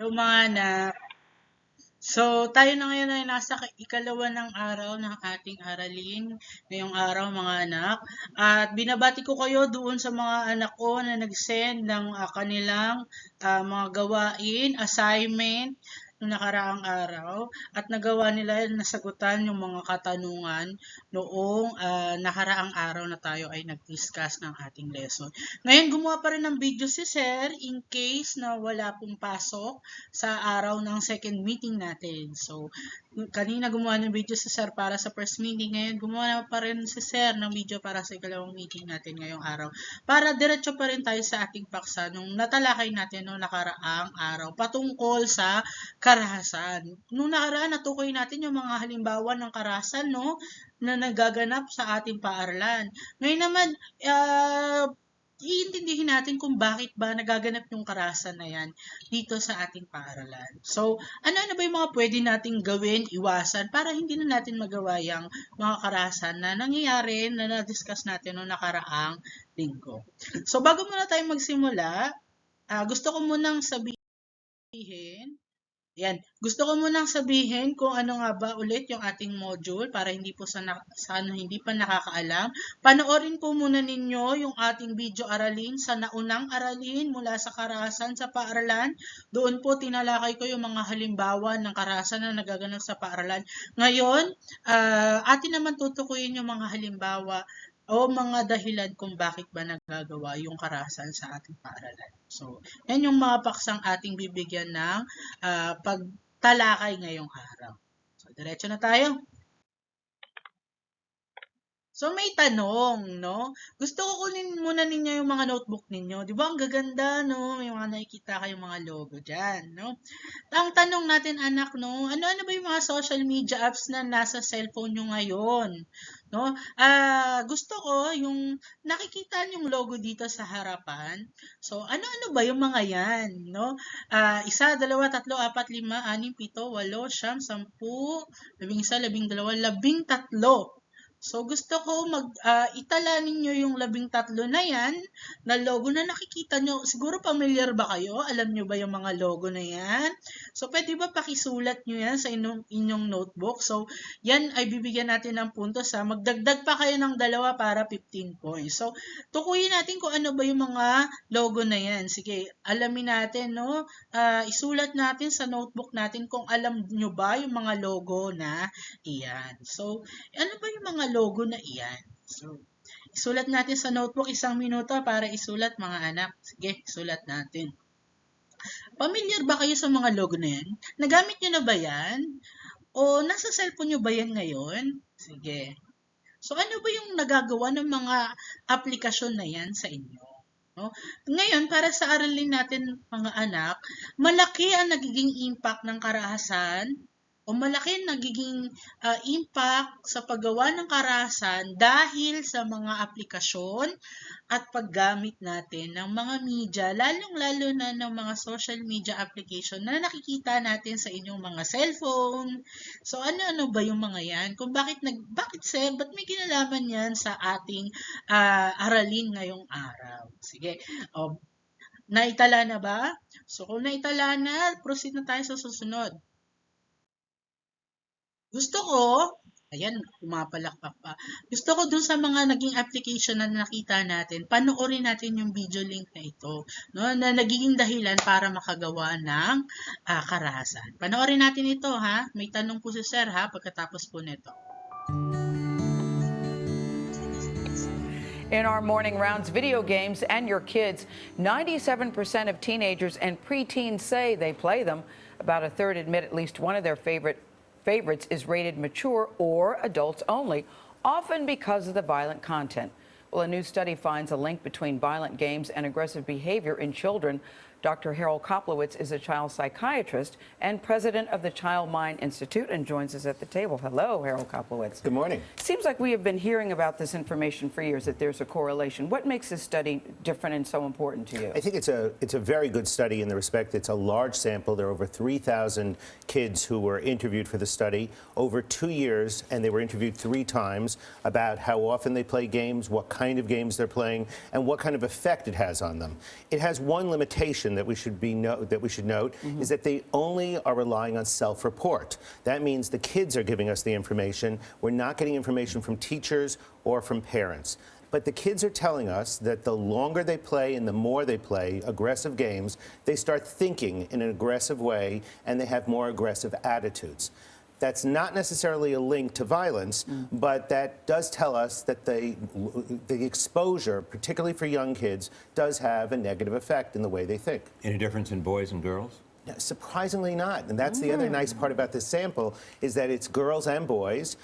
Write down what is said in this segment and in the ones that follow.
Mga anak. So, tayo na ngayon ay nasa ikalawa ng araw ng ating aralin. Ngayong araw, mga anak. At binabati ko kayo doon sa mga anak ko na nag-send ng kanilang mga gawain, assignment, noong nakaraang araw. At nagawa nila nasagutan yung mga katanungan noong nakaraang araw na tayo ay nag-discuss ng ating lesson. Ngayon, gumawa pa rin ng video si Sir in case na wala pong pasok sa araw ng second meeting natin. So, kanina gumawa ng video si Sir para sa first meeting. Ngayon, gumawa pa rin si Sir ng video para sa ikalawang meeting natin ngayong araw. Para diretso pa rin tayo sa ating paksa nung natalakay natin noong nakaraang araw patungkol sa karahasan. Nung nakaraan, natukoy natin yung mga halimbawa ng karahasan, no, na nagaganap sa ating paaralan. Ngayon naman, iintindihin natin kung bakit ba nagaganap yung karahasan na yan dito sa ating paaralan. So, ano-ano ba yung mga pwede nating gawin, iwasan, para hindi na natin magawa yung mga karahasan na nangyayari, na na-discuss natin noong nakaraang linggo. So, bago muna tayo magsimula, gusto ko munang sabihin, gusto ko munang sabihin kung ano nga ba ulit yung ating module para hindi po sa hindi pa nakakaalam. Panoorin po muna ninyo yung ating video aralin sa naunang aralin mula sa karahasan sa paaralan. Doon po tinalakay ko yung mga halimbawa ng karahasan na nagaganap sa paaralan. Ngayon, atin naman tutukuyin yung mga halimbawa o mga dahilan kung bakit ba nagagawa yung karahasan sa ating paaralan. So, yan yung mga paksang ating bibigyan ng pagtalakay ngayong araw. So, diretso na tayo. So, may tanong, no? Gusto ko kunin muna ninyo yung mga notebook ninyo. Di ba ang gaganda, no? May mga nakikita kayong mga logo dyan, no? Ang tanong natin, anak, no? Ano-ano ba yung mga social media apps na nasa cellphone nyo ngayon? No? Gusto ko yung nakikita yung logo dito sa harapan. So, ano-ano ba yung mga yan, no? 1, 2, 3, 4, 5, 6, 7, 8, 9, 10, 11, 12, 13. So, gusto ko itala ninyo yung 13 na yan, na logo na nakikita nyo. Siguro familiar ba kayo? Alam nyo ba yung mga logo na yan? So, pwede ba pakisulat nyo yan sa inyong notebook? So, yan ay bibigyan natin ng puntos ha. Magdagdag pa kayo ng 2 para 15 points. So, tukuyin natin kung ano ba yung mga logo na yan. Sige, alamin natin, no? Isulat natin sa notebook natin kung alam nyo ba yung mga logo na iyan. So, ano ba yung mga logo na iyan? So, isulat natin sa notebook 1 minuto para isulat, mga anak. Sige, isulat natin. Familiar ba kayo sa mga logo na yan? Nagamit nyo na ba yan? O nasa cellphone nyo ba yan ngayon? Sige. So, ano ba yung nagagawa ng mga aplikasyon na yan sa inyo? No? Ngayon, para sa aralin natin, mga anak, malaki ang nagiging impact ng karahasan o malaki nagiging impact sa paggawa ng karahasan dahil sa mga aplikasyon at paggamit natin ng mga media, lalong-lalo na ng mga social media application na nakikita natin sa inyong mga cellphone. So, ano-ano ba yung mga yan? Kung bakit sir, ba't may kinalaman yan sa ating aralin ngayong araw? Sige, naitala na ba? So, kung naitala na, proceed na tayo sa susunod. Gusto ko, ayan, pumapalakpak pa. Gusto ko dun sa mga naging application na nakita natin, panoorin natin yung video link na ito, no, na nagiging dahilan para makagawa ng karahasan. Panoorin natin ito, ha? May tanong po si Sir, ha, pagkatapos po nito. In our morning rounds, video games and your kids, 97% of teenagers and preteens say they play them. About a third admit at least one of their favorites is rated mature or adults only, often because of the violent content. Well, a new study finds a link between violent games and aggressive behavior in children. Dr. Harold Koplowitz is a child psychiatrist and president of the Child Mind Institute and joins us at the table. Hello, Harold Koplowitz. Good morning. Seems like we have been hearing about this information for years, that there's a correlation. What makes this study different and so important to you? I think it's a very good study in the respect it's a large sample. There are over 3,000 kids who were interviewed for the study over 2 years, and they were interviewed 3 times about how often they play games, what kind of games they're playing, and what kind of effect it has on them. It has one limitation distinction that we should note is that they only are relying on self-report. That means the kids are giving us the information. We're not getting information from teachers or from parents. But the kids are telling us that the longer they play and the more they play aggressive games, they start thinking in an aggressive way and they have more aggressive attitudes. That's not necessarily a link to violence, but that does tell us that the exposure, particularly for young kids, does have a negative effect in the way they think. Any difference in boys and girls? No, surprisingly not. And that's the other nice part about this sample is that it's girls and boys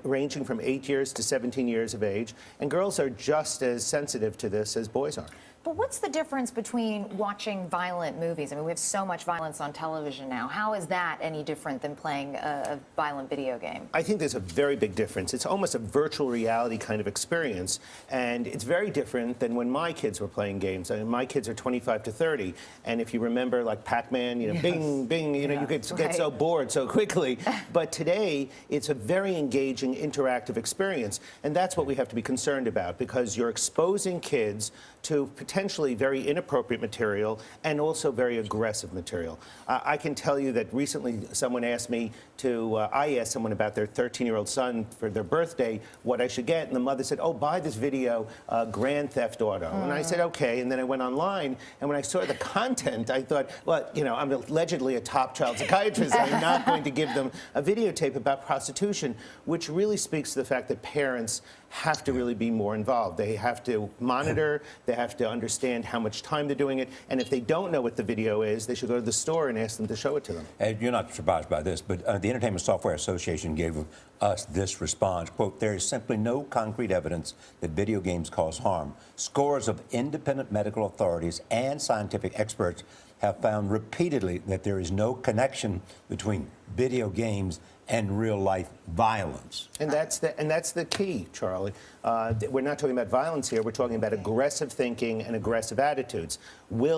ranging from 8 years to 17 years of age. And girls are just as sensitive to this as boys are. But what's the difference between watching violent movies? I mean, we have so much violence on television now. How is that any different than playing a violent video game? I think there's a very big difference. It's almost a virtual reality kind of experience, and it's very different than when my kids were playing games. I mean, my kids are 25 to 30, and if you remember, like Pac-Man, you know, bing, bing, you know, you get so bored so quickly. But today, it's a very engaging, interactive experience, and that's what we have to be concerned about, because you're exposing kids to potentially very inappropriate material and also very aggressive material. I can tell you that recently someone asked me I asked someone about their 13-year-old son for their birthday, what I should get, and the mother said, oh, buy this video, Grand Theft Auto. And I said, okay, and then I went online, and when I saw the content, I thought, well, you know, I'm allegedly a top child psychiatrist, I'm not going to give them a videotape about prostitution, which really speaks to the fact that parents have to really be more involved. They have to monitor, they have to understand how much time they're doing it, and if they don't know what the video is, they should go to the store and ask them to show it to them. You're not surprised by this, but the Entertainment Software Association gave us this response, quote, there is simply no concrete evidence that video games cause harm. Scores of independent medical authorities and scientific experts have found repeatedly that there is no connection between video games and real-life violence. And that's the key, Charlie. We're not talking about violence here. We're talking about aggressive thinking and aggressive attitudes. We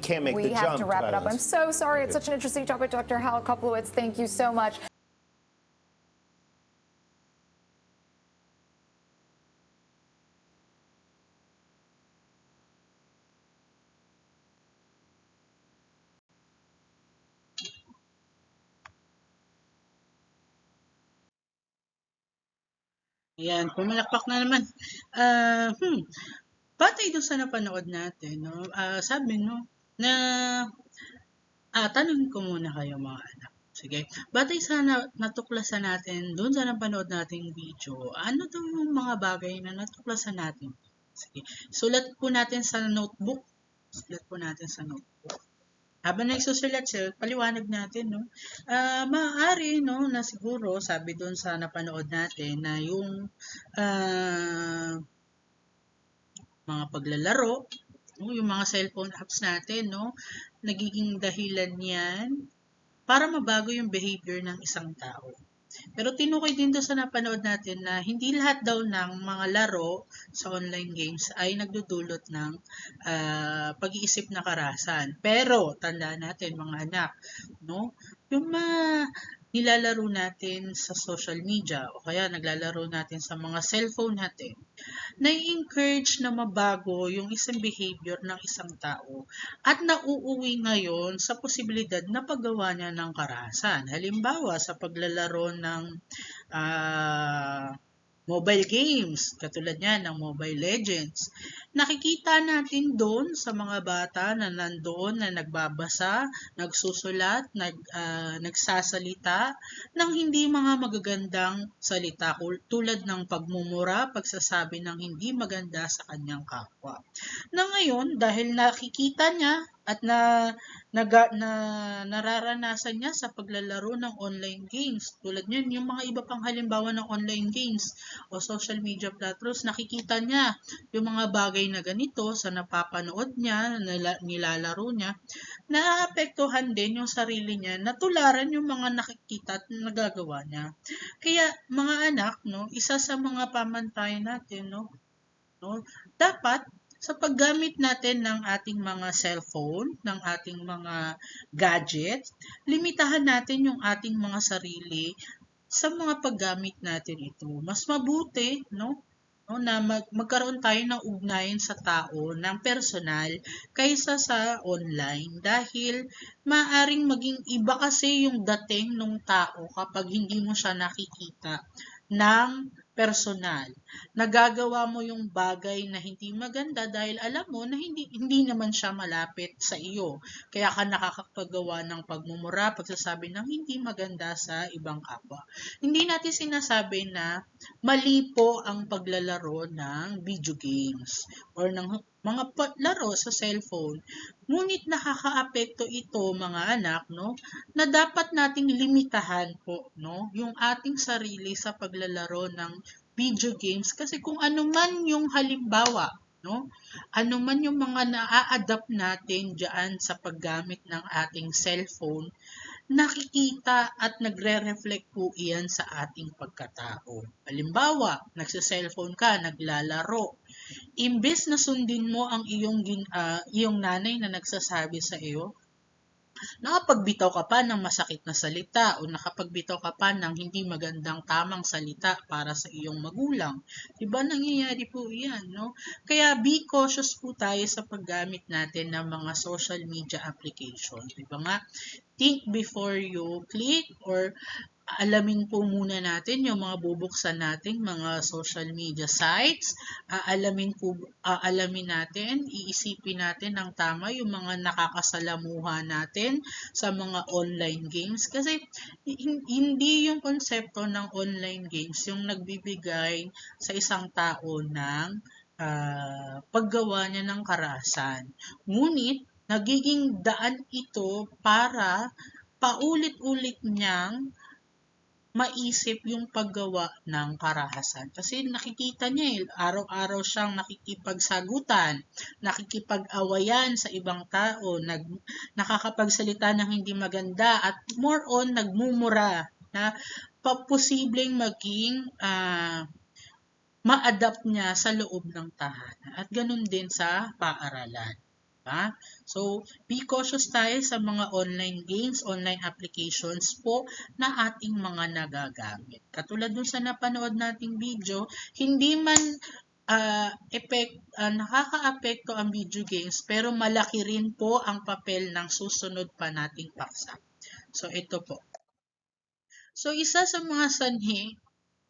can't make the jump. We have to wrap it up. I'm violence. so sorry. It's such an interesting topic, Dr. Hal Koplowitz. Thank you so much. Ayan, pumalakpak na naman. Batay doon sa napanood natin, no, sabi, no, na, tanungin ko muna kayo mga anak. Sige, batay sa natuklasan natin, doon sa napanood nating video, ano daw yung mga bagay na natuklasan natin? Sige, sulat po natin sa notebook. Sulat po natin sa notebook. Habang nagsusulat siya, paliwanag natin, no? Maaari, no, na siguro, sabi doon sa napanood natin, na yung mga paglalaro, no, yung mga cellphone apps natin, no, nagiging dahilan yan para mabago yung behavior ng isang tao. Pero tinukoy din doon sa napanood natin na hindi lahat daw ng mga laro sa online games ay nagdudulot ng pag-iisip na karahasan. Pero tandaan natin mga anak, no, yung nilalaro natin sa social media o kaya naglalaro natin sa mga cellphone natin, nai-encourage na mabago yung isang behavior ng isang tao at nauuwi ngayon sa posibilidad na paggawa niya ng karahasan. Halimbawa, sa paglalaro ng mobile games, katulad niyan ng Mobile Legends. Nakikita natin doon sa mga bata na nandoon na nagbabasa, nagsusulat, nagsasalita ng hindi mga magagandang salita tulad ng pagmumura, pagsasabi ng hindi maganda sa kanyang kapwa. Na ngayon, dahil nakikita niya at nararanasan niya sa paglalaro ng online games. Tulad niyan, yung mga iba pang halimbawa ng online games o social media platforms, nakikita niya yung mga bagay na ganito sa napapanood niya, nilalaro niya, naaapektuhan din yung sarili niya na tularan yung mga nakikita at nagagawa niya. Kaya mga anak, no, isa sa mga pamantayan natin, no, dapat sa paggamit natin ng ating mga cellphone, ng ating mga gadgets, limitahan natin yung ating mga sarili sa mga paggamit natin ito. Mas mabuti, no? no, na magkaroon tayo ng ugnayan sa tao ng personal kaysa sa online dahil maaring maging iba kasi yung dating ng tao kapag hindi mo siya nakikita ng personal. Nagagawa mo yung bagay na hindi maganda dahil alam mo na hindi naman siya malapit sa iyo. Kaya ka nakakapagawa ng pagmumura, pagsasabi ng hindi maganda sa ibang kapwa. Hindi natin sinasabi na mali po ang paglalaro ng video games or ng mga laro sa cellphone. Ngunit nakakaapekto ito mga anak, no, na dapat nating limitahan po, no, yung ating sarili sa paglalaro ng video games kasi kung ano man yung halimbawa, no, ano man yung mga naa-adapt natin diyan sa paggamit ng ating cellphone, nakikita at nagre-reflect po iyan sa ating pagkatao. Halimbawa, nagse-cellphone ka, naglalaro. Imbes na sundin mo ang iyong nanay na nagsasabi sa iyo, nakapagbitaw ka pa ng masakit na salita o nakapagbitaw ka pa ng hindi magandang tamang salita para sa iyong magulang. Diba nangyayari po yan, no? Kaya be cautious po tayo sa paggamit natin ng mga social media applications. Diba nga? Think before you click or alamin po muna natin yung mga bubuksan nating mga social media sites. Alamin natin, iisipin natin ng tama yung mga nakakasalamuha natin sa mga online games. Kasi hindi yung konsepto ng online games yung nagbibigay sa isang tao ng paggawa niya ng karahasan. Ngunit, nagiging daan ito para paulit-ulit niyang maisip yung paggawa ng karahasan. Kasi nakikita niya araw-araw siyang nakikipagsagutan, nakikipag-awayan sa ibang tao, nakakapagsalita ng hindi maganda at more on nagmumura na posibleng maging ma-adapt niya sa loob ng tahanan. At ganun din sa paaralan. So, be cautious tayo sa mga online games, online applications po na ating mga nagagamit. Katulad dun sa napanood nating video, hindi man nakaka-apekto ang video games pero malaki rin po ang papel ng susunod pa nating paksa. So, ito po. So, isa sa mga sanhi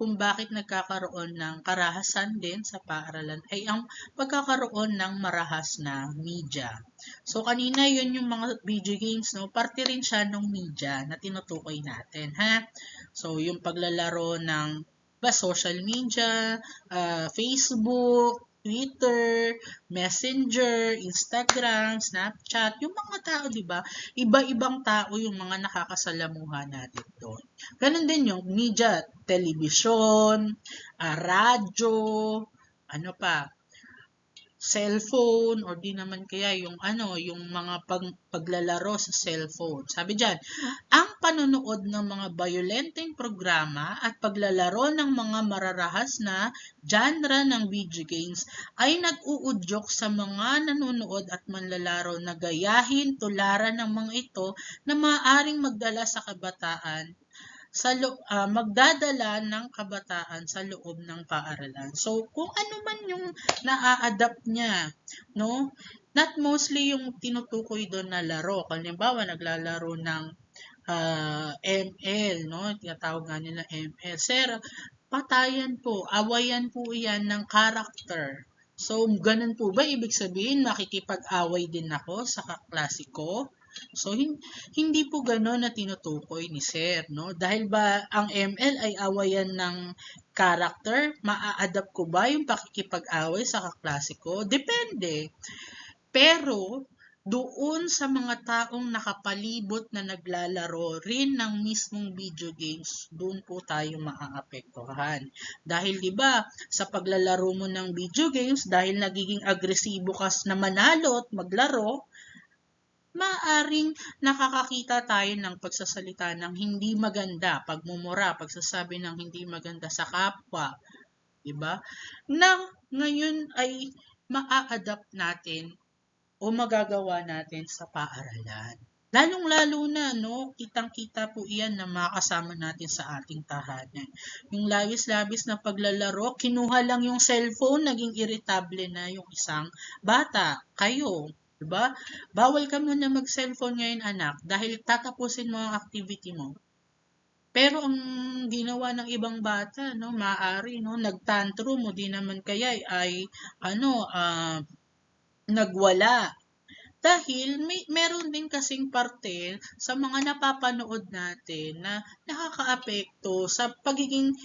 kung bakit nagkakaroon ng karahasan din sa paaralan ay ang pagkakaroon ng marahas na media. So kanina yun yung mga video games, no? Parte rin siya ng media na tinutukoy natin, ha? So yung paglalaro ng social media, Facebook, Twitter, Messenger, Instagram, Snapchat, yung mga tao, di ba? Iba-ibang tao yung mga nakakasalamuha natin doon. Ganon din yung media, telebisyon, radyo, ano pa, cellphone, or di naman kaya yung mga paglalaro sa cellphone. Sabi diyan, ang panonood ng mga violenteng programa at paglalaro ng mga mararahas na genre ng video games ay nag-uudyok sa mga nanonood at manlalaro na gayahin, tularan ng mga ito na maaaring magdala sa kabataan magdadala ng kabataan sa loob ng paaralan. So, kung ano man yung naa-adapt niya, no? Not mostly yung tinutukoy doon na laro. Halimbawa, naglalaro ng ML, no? Tinatawag nga nila ML. Sir, patayan po, awayan po yan ng character. So, ganun po ba? Ibig sabihin, makikipag-away din ako sa kaklase ko? So, hindi po gano'n na tinutukoy ni Sir, no? Dahil ba ang ML ay awayan ng character, maa-adapt ko ba yung pakikipag-away sa kaklase ko? Depende. Pero, doon sa mga taong nakapalibot na naglalaro rin ng mismong video games, doon po tayo maaapektuhan. Dahil 'di ba, sa paglalaro mo ng video games, dahil nagiging agresibo ka na manalo at maglaro, maaring nakakakita tayo ng pagsasalita ng hindi maganda, pagmumura, pagsasabi ng hindi maganda sa kapwa, 'di ba? Na ngayon ay maa-adapt natin o magagawa natin sa paaralan. Lalong-lalo na 'no, kitang-kita po iyan na makakasama natin sa ating tahanan. Yung labis-labis na paglalaro, kinuha lang yung cellphone, naging iritable na yung isang bata, kayo, 'di ba? Bawal ka muna mag-cellphone ngayon anak dahil tatapusin mo ang activity mo. Pero ang ginawa ng ibang bata 'no, maaari 'no, nag-tantrum o di naman kaya ay ano, nagwala. Dahil meron din kasing parte sa mga napapanood natin na nakakaapekto sa pagiging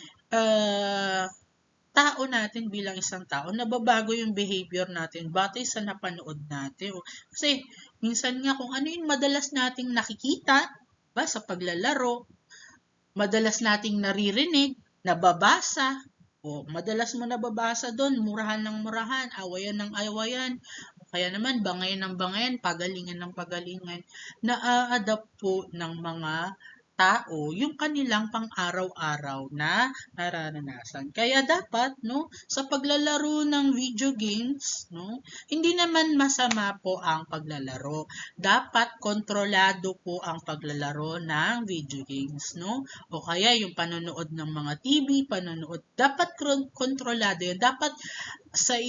tao natin bilang isang tao. Nababago yung behavior natin batay sa napanood natin. Kasi minsan nga kung ano yung madalas nating nakikita ba sa paglalaro, madalas nating naririnig, nababasa, o madalas mo nababasa doon, murahan ng murahan, awayan ng awayan, o kaya naman bangayan ng bangayan, pagalingan ng pagalingan, na-adapt po ng mga tao yung kanilang pang-araw-araw na nararanasan. Kaya dapat no sa paglalaro ng video games no hindi naman masama po ang paglalaro. Dapat kontrolado po ang paglalaro ng video games no o kaya yung panonood ng mga TV, panonood dapat kontrolado yun. Dapat sa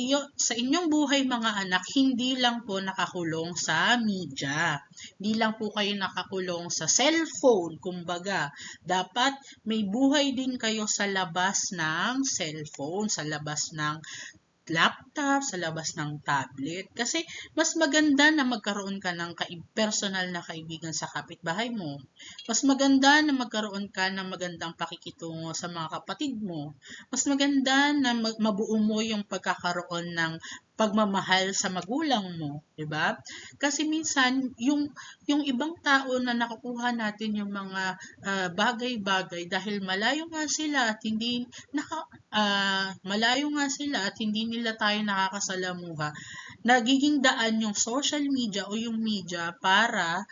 inyong buhay mga anak, hindi lang po nakakulong sa media. Hindi lang po kayo nakakulong sa cellphone, kumbaga. Dapat may buhay din kayo sa labas ng cellphone, sa labas ng laptop, sa labas ng tablet. Kasi mas maganda na magkaroon ka ng personal na kaibigan sa kapitbahay mo. Mas maganda na magkaroon ka ng magandang pakikitungo sa mga kapatid mo. Mas maganda na mabuo mo yung pagkakaroon ng pagmamahal sa magulang mo, 'di ba? Kasi minsan yung ibang tao na nakukuha natin yung mga bagay-bagay dahil malayo nga sila at hindi nila tayo nakakasalamuha. Nagiging daan yung social media o yung media para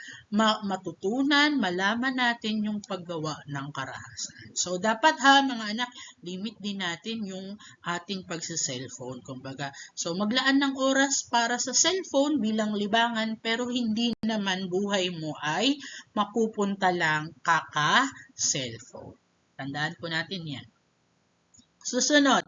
matutunan, malaman natin yung paggawa ng karahasan. So dapat mga anak, limit din natin yung ating pagsa-cellphone, kumbaga. So maglaan ng oras para sa cellphone bilang libangan pero hindi naman buhay mo ay mapupunta lang kaka-cellphone. Tandaan po natin yan. Susunod.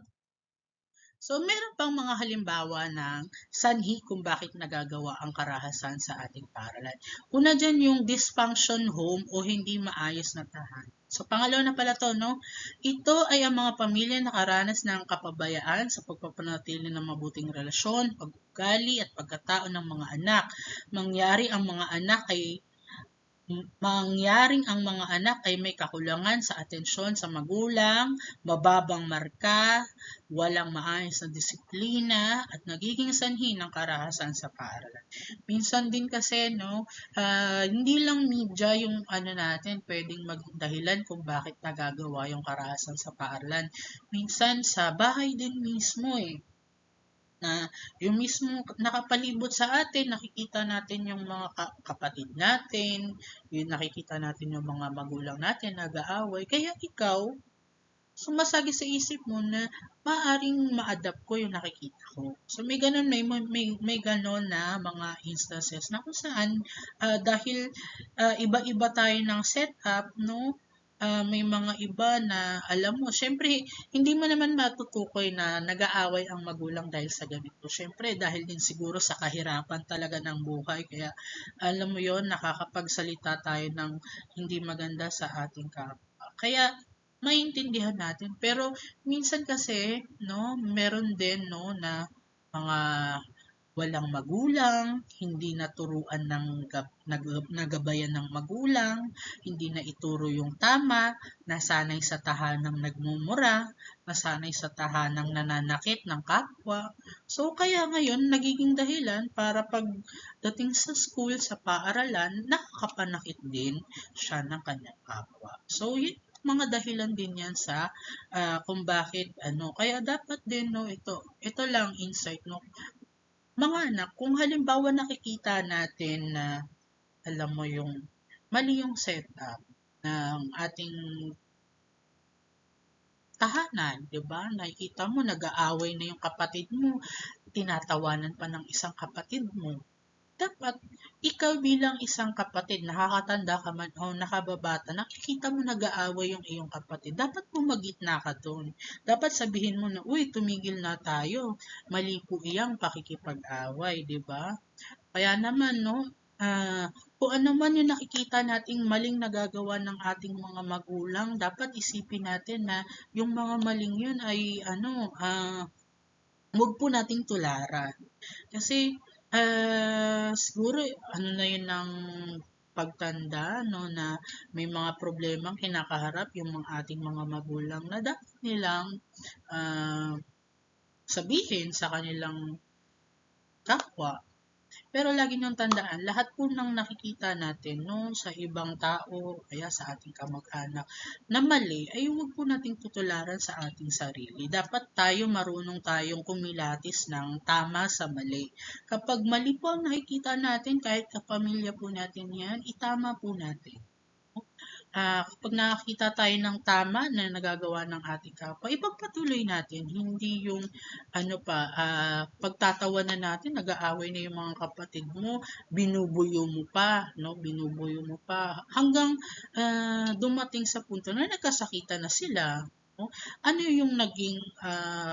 So, meron pang mga halimbawa ng sanhi kung bakit nagagawa ang karahasan sa ating paaralan. Una dyan yung dysfunction home o hindi maayos na tahanan. So, pangalawa na pala to, no? Ito ay ang mga pamilya nakaranas ng kapabayaan sa pagpapanatili ng mabuting relasyon, pag-ugali at pagkatao ng mga anak. Mangyaring ang mga anak ay may kakulangan sa atensyon sa magulang, mababang marka, walang maayos na disiplina, at nagiging sanhi ng karahasan sa paaralan. Minsan din kasi, no, hindi lang media yung natin pwedeng maging dahilan kung bakit nagagawa yung karahasan sa paaralan. Minsan sa bahay din mismo na yung mismo nakapalibot sa atin, nakikita natin yung mga kapatid natin, yung nakikita natin yung mga magulang natin nag-aaway. Kaya ikaw, sumasagi sa isip mo na maaring ma-adapt ko yung nakikita ko. So may ganun, may ganun na mga instances na kung saan dahil iba-iba tayo ng setup, no? May mga iba na alam mo, syempre hindi mo naman matutukoy na nag-aaway ang magulang dahil sa ganito. Syempre dahil din siguro sa kahirapan talaga ng buhay kaya alam mo yon nakakapagsalita tayo ng hindi maganda sa ating kapwa. Kaya maintindihan natin pero minsan kasi no meron din no na mga walang magulang, hindi naturuan ng nagabayan ng magulang, hindi na ituro yung tama, nasanay sa tahanang nagmumura, nasanay sa tahanang nananakit ng kapwa. So kaya ngayon nagiging dahilan para pagdating sa school, sa paaralan, nakakapanakit din siya ng kanyang kapwa. So yun mga dahilan din yan sa kung bakit kaya dapat din no ito lang insight no mga anak, kung halimbawa nakikita natin na alam mo yung mali yung setup ng ating tahanan, 'di ba? Nakikita mo nag-aaway na yung kapatid mo, tinatawanan pa ng isang kapatid mo. dapat ikaw bilang isang kapatid, nakakatanda ka man o nakababata, nakikita mo nag-aaway yung iyong kapatid, dapat pumagitna ka doon. Dapat sabihin mo na, uy, tumigil na tayo. Mali po iyang pakikipag-away, di ba? Kaya naman, no, kung ano man yung nakikita nating maling nagagawa ng ating mga magulang, dapat isipin natin na yung mga maling yun ay, huwag po nating tularan. Kasi, siguro, ano na yun ng pagtanda, no, na may mga problemang kinakaharap yung mga ating mga magulang na dapat nilang sabihin sa kanilang kapwa. Pero lagi niyong tandaan, lahat po ng nakikita natin no, sa ibang tao, kaya sa ating kamag-anak, na mali, ay huwag po nating tutularan sa ating sarili. Dapat tayo marunong tayong kumilatis ng tama sa mali. Kapag mali po ang nakikita natin, kahit kapamilya po natin yan, itama po natin. Kapag nakakita tayo ng tama na nagagawa ng ating kapwa, ipagpatuloy natin. Hindi yung pagtatawanan natin, nag-aaway na yung mga kapatid mo, binubuyo mo pa, no? Binubuyo mo pa hanggang dumating sa punto na nagkasakitan na sila. No? Ano yung naging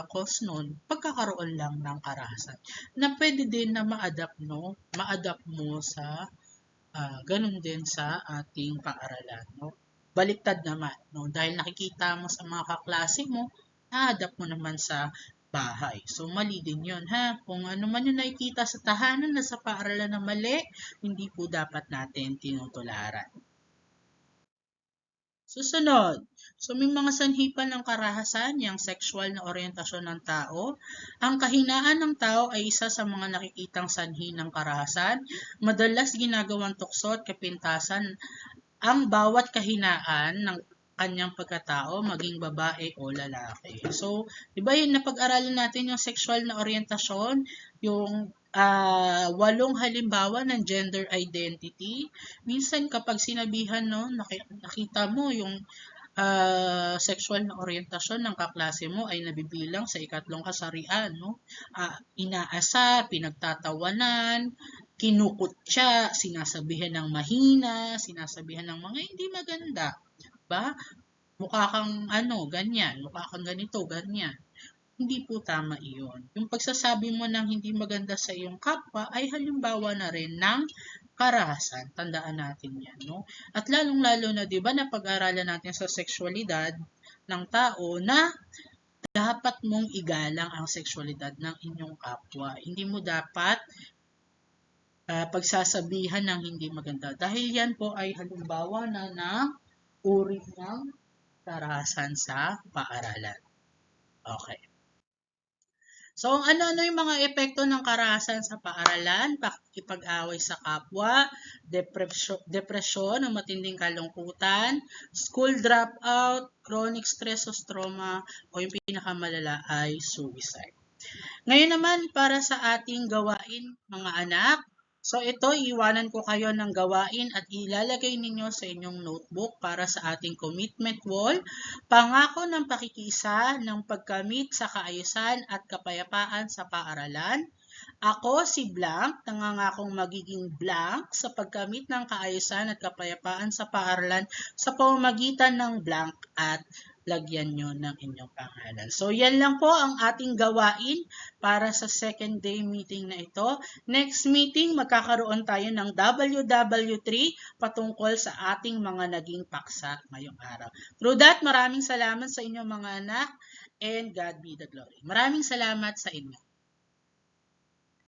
cause nun? Pagkakaroon lang ng karahasan. Na pwede din na ma-adapt, no? Ma-adapt mo sa ganun din sa ating paaralan, no? Baliktad naman, no? Dahil nakikita mo sa mga kaklase mo, na-adapt mo naman sa bahay. So, mali din yun, ha? Kung ano man yung nakikita sa tahanan na sa paaralan na mali, hindi po dapat natin tinutularan. Susunod. So, may mga sanhi pa ng karahasan, yung sexual na orientasyon ng tao. Ang kahinaan ng tao ay isa sa mga nakikitang sanhi ng karahasan. Madalas ginagawang tukso at kapintasan ang bawat kahinaan ng kanyang pagkatao, maging babae o lalaki. So, di ba yun, napag-aralan natin yung sexual na orientasyon, yung 8 halimbawa ng gender identity. Minsan kapag sinabihan, no, nakita mo yung sexual na orientasyon ng kaklase mo ay nabibilang sa 3 kasarian, no? Inaasa, pinagtatawanan, kinukutya, sinasabihan ng mahina, sinasabihan ng mga hindi maganda, ba? Mukha kang ganyan, mukha kang ganito, ganyan. Hindi po tama iyon. Yung pagsasabi mo ng hindi maganda sa iyong kapwa ay halimbawa na rin ng karahasan. Tandaan natin yan, no? At lalong-lalo na, di ba, napag-aralan natin sa sexualidad ng tao na dapat mong igalang ang sexualidad ng inyong kapwa. Hindi mo dapat pagsasabihan ng hindi maganda. Dahil yan po ay halimbawa na ng uri ng karahasan sa paaralan. Okay. So, ano-ano yung mga epekto ng karahasan sa paaralan? Pakikipag-away sa kapwa, depresyon o matinding kalungkutan, school dropout, chronic stress o trauma, o yung pinakamalala ay suicide. Ngayon naman, para sa ating gawain, mga anak, so ito, iiwanan ko kayo ng gawain at ilalagay ninyo sa inyong notebook para sa ating commitment wall. Pangako ng pakikiisa ng pagkamit sa kaayusan at kapayapaan sa paaralan. Ako, si Blank, nangangakong magiging Blank sa pagkamit ng kaayusan at kapayapaan sa paaralan sa pamamagitan ng blank at lagyan nyo ng inyong pangalan. So, yan lang po ang ating gawain para sa second day meeting na ito. Next meeting, magkakaroon tayo ng WW3 patungkol sa ating mga naging paksa ngayong araw. Through that, maraming salamat sa inyong mga anak and God be the glory. Maraming salamat sa inyo.